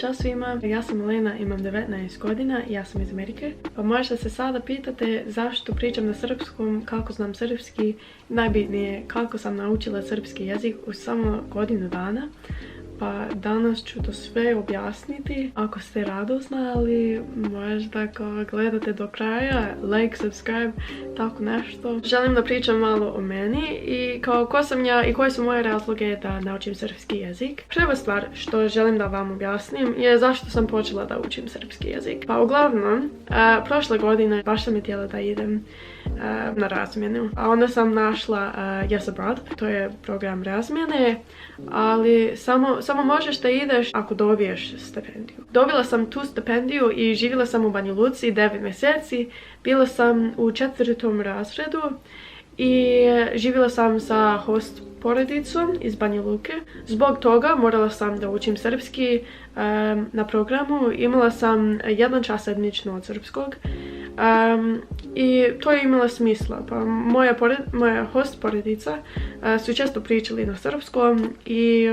Ćao svima, ja sam Elena, imam 19 godina i ja sam iz Amerike. Pa možda se sada pitate zašto pričam na srpskom, kako znam srpski, najbitnije kako sam naučila srpski jezik u samo godinu dana. Pa danas ću to sve objasniti. Ako ste radosna, ali možda ako gledate do kraja, like, subscribe, tako nešto. Želim da pričam malo o meni i kao ko sam ja i koje su moje razloge da naučim srpski jezik. Prva stvar što želim da vam objasnim je zašto sam počela da učim srpski jezik. Pa uglavnom, prošle godine baš sam htjela da idem na razmjenu. A onda sam našla Yes Abroad, to je program razmjene, ali samo možeš da ideš ako dobiješ stipendiju. Dobila sam tu stipendiju i živjela sam u Banja Luci 9 mjeseci. Bila sam u 4. razredu i živjela sam sa host porodicom iz Banja Luke. Zbog toga morala sam da učim srpski na programu. Imala sam 1 čas sedmično od srpskog. I to je imalo smisla. Pa moja host porodica su često pričali na srpskom i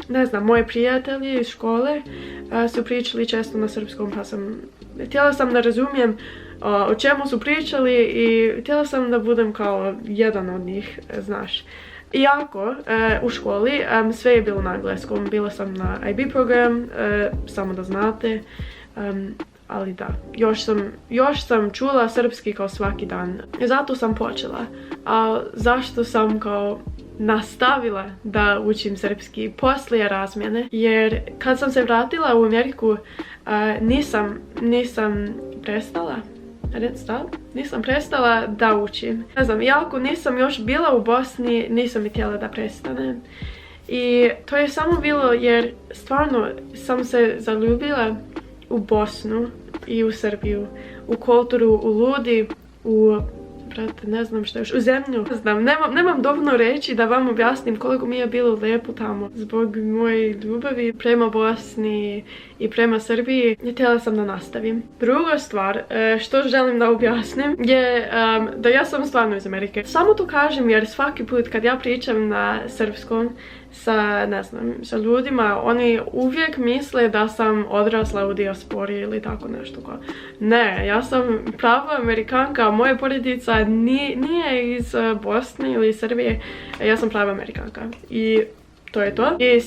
ne znam, moji prijatelji iz škole su pričali često na srpskom, pa htjela sam da razumijem o čemu su pričali i htjela sam da budem kao jedan od njih, znaš. Iako u školi sve je bilo na engleskom, bila sam na IB program, samo da znate, ali da, još sam čula srpski kao svaki dan. Zato sam počela. A zašto sam kao nastavila da učim srpski poslije razmjene? Jer kad sam se vratila u Ameriku, nisam prestala. Nisam prestala da učim. Ne znam, iako nisam još bila u Bosni, nisam i htjela da prestanem. I to je samo bilo jer stvarno sam se zaljubila u Bosnu i u Srbiju, u kulturu, u ljudi, ne znam što još, u zemlju. Ne znam, nemam dovoljno reći da vam objasnim koliko mi je bilo lijepo tamo. Zbog moje ljubavi prema Bosni i prema Srbiji, htjela sam da nastavim. Druga stvar što želim da objasnim je da ja sam stvarno iz Amerike. Samo to kažem jer svaki put kad ja pričam na srpskom sa ljudima, oni uvijek misle da sam odrasla u dijaspori ili tako nešto. Ne, ja sam prava Amerikanka, moja porodica nije iz Bosne ili Srbije, ja sam prava Amerikanka. I to je to. I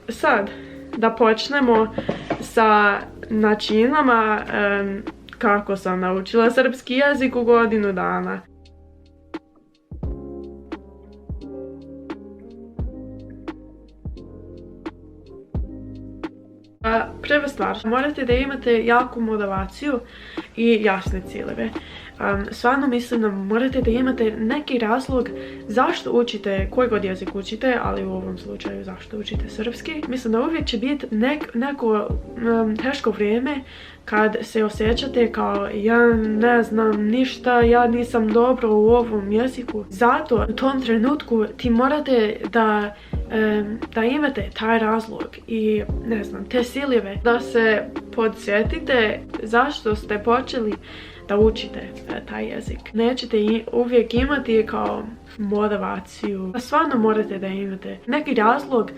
sad da počnemo sa načinama kako sam naučila srpski jezik u godinu dana. Prva stvar, morate da imate jaku motivaciju i jasne ciljeve. Stvarno mislim da morate da imate neki razlog zašto učite, koji god jezik učite, ali u ovom slučaju zašto učite srpski. Mislim da uvijek će biti neko teško vrijeme kad se osjećate kao ja ne znam ništa, ja nisam dobro u ovom jeziku. Zato u tom trenutku ti morate da imate taj razlog i ne znam, te ciljeve, da se podsjetite zašto ste počeli da učite taj jezik. Nećete uvijek imati kao motivaciju. Stvarno morate da imate neki razlog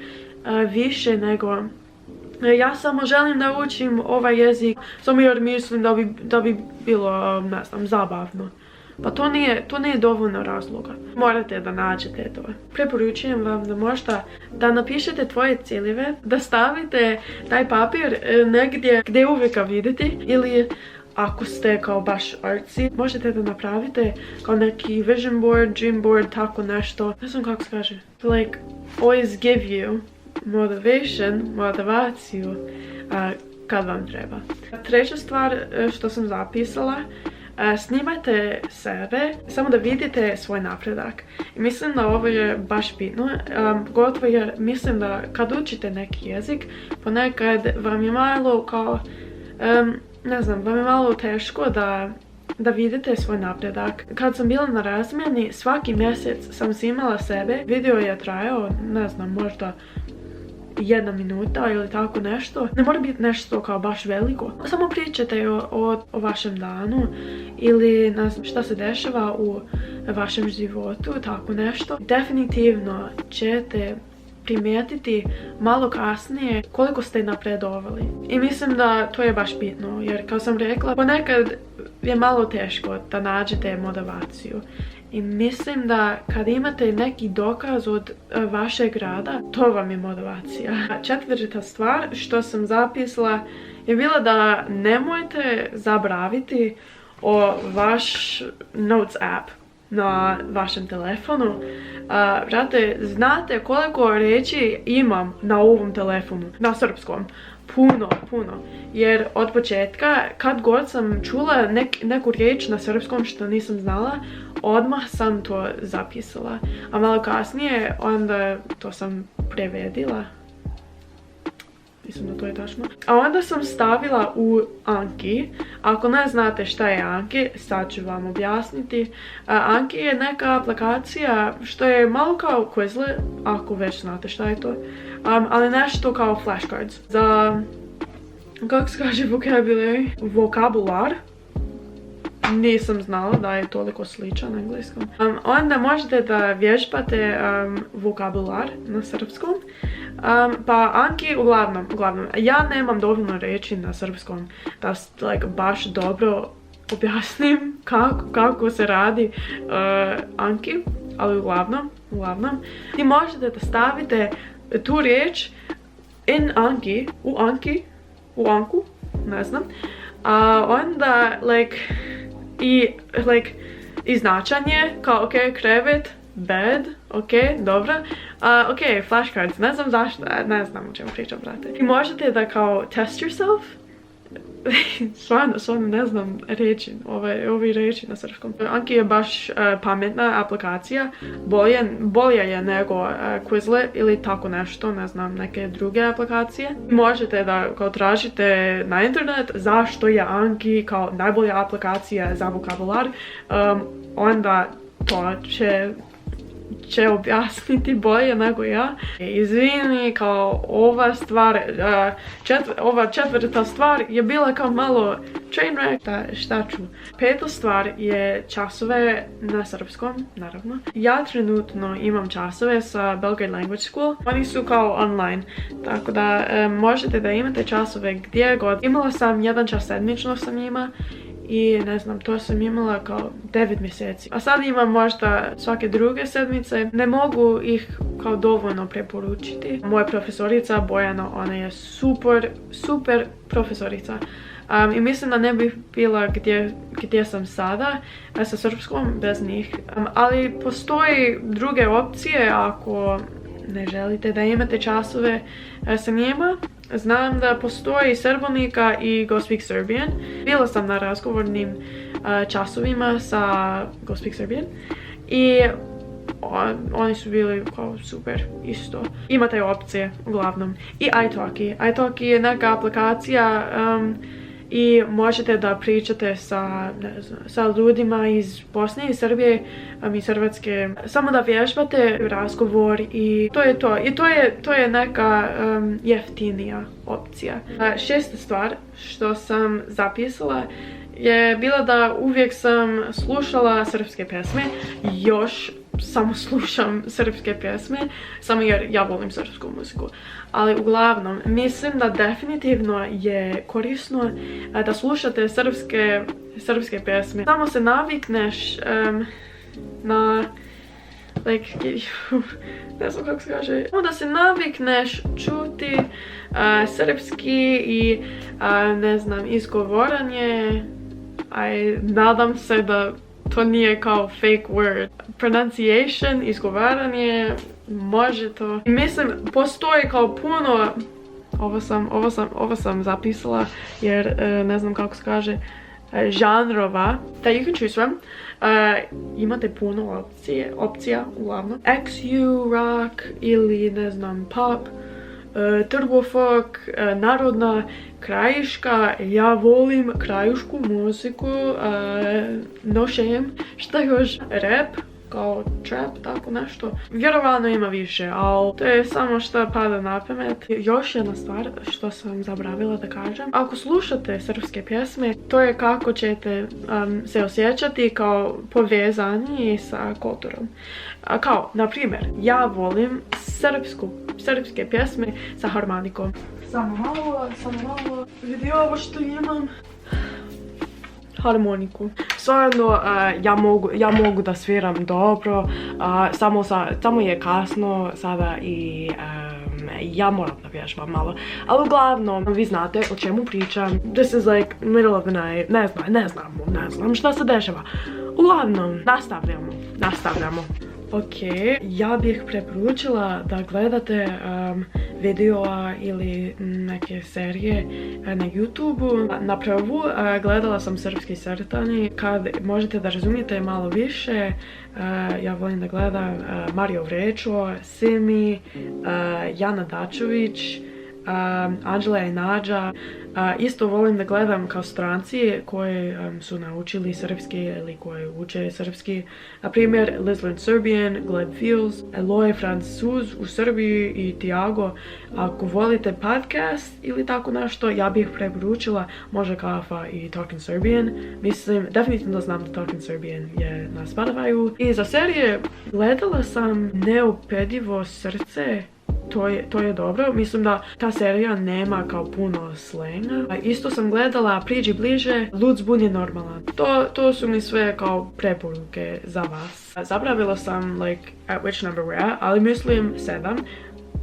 više nego ja samo želim da učim ovaj jezik samo jer mislim da bi bilo, ne znam, zabavno. Pa to nije dovoljno razloga. Morate da nađete to. Preporučujem vam da možda da napišete tvoje ciljeve, da stavite taj papir negdje gdje uvijek ga vidite ili ako ste kao baš artsy, možete da napravite kao neki vision board, dream board, tako nešto. Ne znam kako se kaže. Like, always give you motivaciju kad vam treba. Treća stvar što sam zapisala, snimajte sebe, samo da vidite svoj napredak. I mislim da ovo je baš bitno, pogotovo jer mislim da kad učite neki jezik, ponekad vam je malo kao, ne znam, vam je malo teško da vidite svoj napredak. Kad sam bila na razmjeni, svaki mjesec sam snimala sebe. Video je trajao, ne znam, možda 1 minuta ili tako nešto. Ne mora biti nešto kao baš veliko. Samo pričate o vašem danu ili ne znam šta se dešava u vašem životu, tako nešto. Definitivno ćete primijetiti malo kasnije koliko ste napredovali. I mislim da to je baš bitno, jer kao sam rekla, ponekad je malo teško da nađete motivaciju. I mislim da kad imate neki dokaz od vašeg rada, to vam je motivacija. Četvrta stvar što sam zapisala je bila da nemojte zaboraviti o vaš Notes app na vašem telefonu. Brate, znate koliko riječi imam na ovom telefonu, na srpskom? Puno. Jer od početka, kad god sam čula neku riječ na srpskom što nisam znala, odmah sam to zapisala. A malo kasnije, onda to sam prevedila. Mislim da to je tačno. A onda sam stavila u Anki. Ako ne znate šta je Anki, sad ću vam objasniti. Anki je neka aplikacija što je malo kao Quizlet, ako već znate šta je to. Ali nešto kao flashcards. Za, kako se kaže vokabular. Nisam znala da je toliko sličan na engleskom. Onda možete da vježbate vokabular na srpskom. Pa Anki, uglavnom, ja nemam dovoljno riječi na srpskom da baš dobro objasnim kako se radi Anki, ali uglavnom, ti možete da stavite tu riječ u Anku, ne znam, a onda i značanje kao ok, krevet, bed, ok, dobro. Ok, flashcards, ne znam zašto, ne znam o čemu pričam, brate. I možete da kao test yourself. Stvarno ne znam reći, ovi reći na srpskom. Anki je baš pametna aplikacija, bolja je nego Quizlet ili tako nešto, ne znam, neke druge aplikacije. Možete da kao tražite na internet zašto je Anki kao najbolja aplikacija za vokabular, onda to će objasniti bolje nego ja. Izvini, kao ova stvar, ova četvrta stvar je bila kao malo train wreck. Šta ću? Peta stvar je časove na srpskom, naravno. Ja trenutno imam časove sa Belgrade Language School. Oni su kao online, tako da možete da imate časove gdje god. Imala sam jedan čas sedmično sa njima. I ne znam, to sam imala kao 9 mjeseci. A sad imam možda svake druge sedmice. Ne mogu ih kao dovoljno preporučiti. Moja profesorica Bojana, ona je super profesorica. I mislim da ne bih bila gdje sam sada sa srpskom bez njih. Ali postoji druge opcije ako ne želite da imate časove sa njima. Znam da postoji Srbonika i Go Speak Serbian. Bila sam na razgovornim časovima sa Go Speak Serbian i oni su bili kao super isto. Imate opcije uglavnom. I italki. Italki je neka aplikacija i možete da pričate sa ljudima iz Bosne i Srbije i Hrvatske. Samo da vježbate razgovor i to je to. I to je neka jeftinija opcija. Šesta stvar što sam zapisala je bila da uvijek sam slušala srpske pjesme. Još samo slušam srpske pjesme, samo jer ja volim srpsku muziku. Ali uglavnom, mislim da definitivno je korisno da slušate srpske pjesme. Samo se navikneš na ne znam kako se kaže. Samo da se navikneš čuti srpski i ne znam, izgovoranje. Nadam se da to nije kao fake word. Pronunciation, izgovaranje, može to. Mislim, postoji kao puno, ovo sam zapisala jer ne znam kako se kaže, žanrova that you can choose from. Imate puno opcija uglavnom. XU, rock ili ne znam, pop, turbofolk, narodna, krajiška. Ja volim krajišku muziku, no shame. Šta još? Rap, kao trap, tako nešto. Vjerovatno ima više, ali to je samo što pada na pamet. Još jedna stvar što sam zaboravila da kažem. Ako slušate srpske pjesme, to je kako ćete se osjećati kao povezani sa kulturom. Kao, na primjer, ja volim srpske pjesme sa harmonikom. Samo malo, vidi ovo što imam. Harmoniku. Stvarno, ja mogu da sviram dobro, samo je kasno sada i ja moram da vježbam malo. Ali uglavnom, vi znate o čemu pričam. This is like middle of the night. Ne znam šta se dešava. Uglavnom, nastavljamo. Ok, ja bih preporučila da gledate videoa ili neke serije na YouTubeu. Na prvu gledala sam Srpski srtani. Kad možete da razumijete malo više, ja volim da gledam Mario Vrečo, Simi, Jana Dačović, Anđela i Nađa. Isto volim da gledam kao stranci koji su naučili srpski ili koji uče srpski. Na primjer, Liz Learn Serbian, Gleb Fields, Eloy Francuz u Srbiji i Tiago. Ako volite podcast ili tako nešto, ja bih preporučila možda Kafa i Talking Serbian. Mislim, definitivno znam da Talking Serbian je na Spotify-u. I za serije gledala sam Neopedivo srce. To je dobro. Mislim da ta serija nema kao puno slenga. Isto sam gledala Priđi bliže, Lud zbunjen normalan. To su mi sve kao preporuke za vas. Zaboravila sam like at which number we're at, ali mislim 7.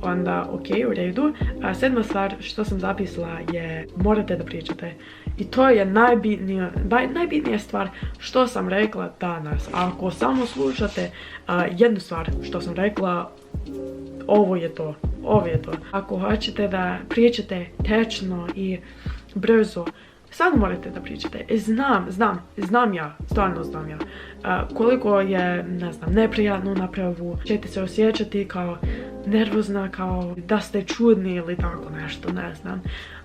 Onda ok, u redu. 7. stvar što sam zapisala je morate da pričate. I to je najbitnija stvar što sam rekla danas. Ako samo slušate jednu stvar što sam rekla, ovo je to. Ako hoćete da pričate tečno i brzo, sad morate da pričate. Znam ja, stvarno znam ja. Koliko je, ne znam, neprijatno na prvu, ćete se osjećati kao nervozna, kao da ste čudni ili tako nešto, ne znam.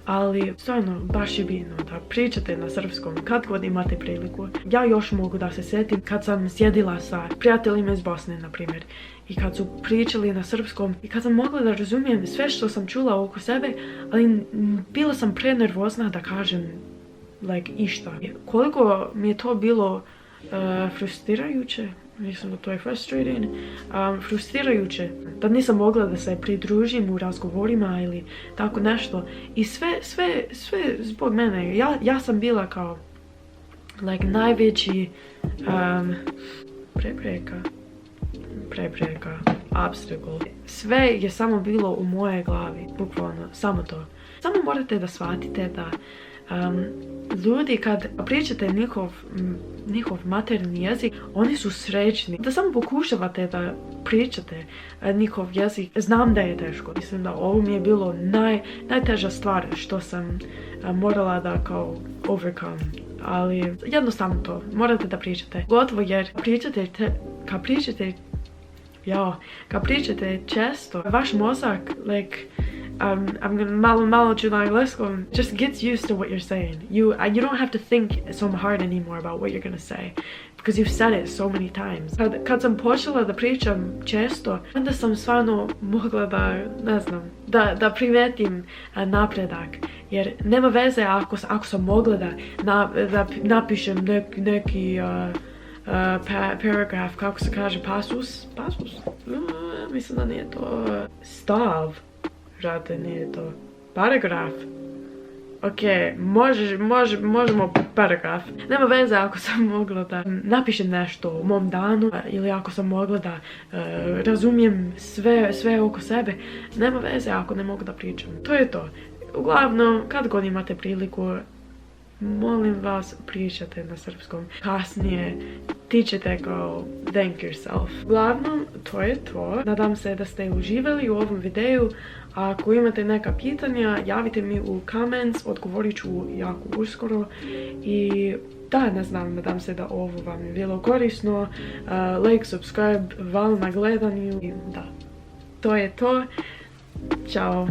Ali stvarno baš je bitno da pričate na srpskom kad god imate priliku. Ja još mogu da se sjetim kad sam sjedila sa prijateljima iz Bosne, na primjer, i kad su pričali na srpskom i kad sam mogla da razumijem sve što sam čula oko sebe, ali bila sam prenervozna da kažem like išta. Koliko mi je to bilo frustrirajuće, mislim da to je frustrirajuće, da nisam mogla da se pridružim u razgovorima ili tako nešto. I sve zbog mene. Ja sam bila kao like najveći prepreka, obstacle. Sve je samo bilo u moje glavi, bukvalno, samo to. Samo morate da shvatite da ljudi kad pričate njihov maternji jezik, oni su srećni. Da samo pokušavate da pričate njihov jezik. Znam da je teško. Mislim da ovo mi je bilo najteža stvar što sam morala da kao overcome. Ali jednostavno to. Morate da pričate. Gotovo jer kad pričate često, vaš mozak, like, malo ću na engleskom, just gets used to what you're saying. You don't have to think so hard anymore about what you're gonna say, because you've said it so many times. Kad sam počela da pričam često, onda sam stvarno mogla da, ne znam, da primetim napredak. Jer nema veze ako sam mogla da napišem neki paragraf, kako se kaže, pasus? Mislim da nije to stav. Žate, nije to paragraf. Ok, možemo paragraf. Nema veze ako sam mogla da napišem nešto u mom danu ili ako sam mogla da razumijem sve oko sebe. Nema veze ako ne mogu da pričam. To je to. Uglavnom, kad god imate priliku, molim vas, pričate na srpskom. Kasnije tičete kao thank yourself. Uglavnom, to je to. Nadam se da ste uživali u ovom videu. Ako imate neka pitanja, javite mi u comments, odgovorit ću jako uskoro. I da, ne znam, nadam se da ovo vam je bilo korisno. Like, subscribe, hvala na gledanju. I da, to je to. Ćao.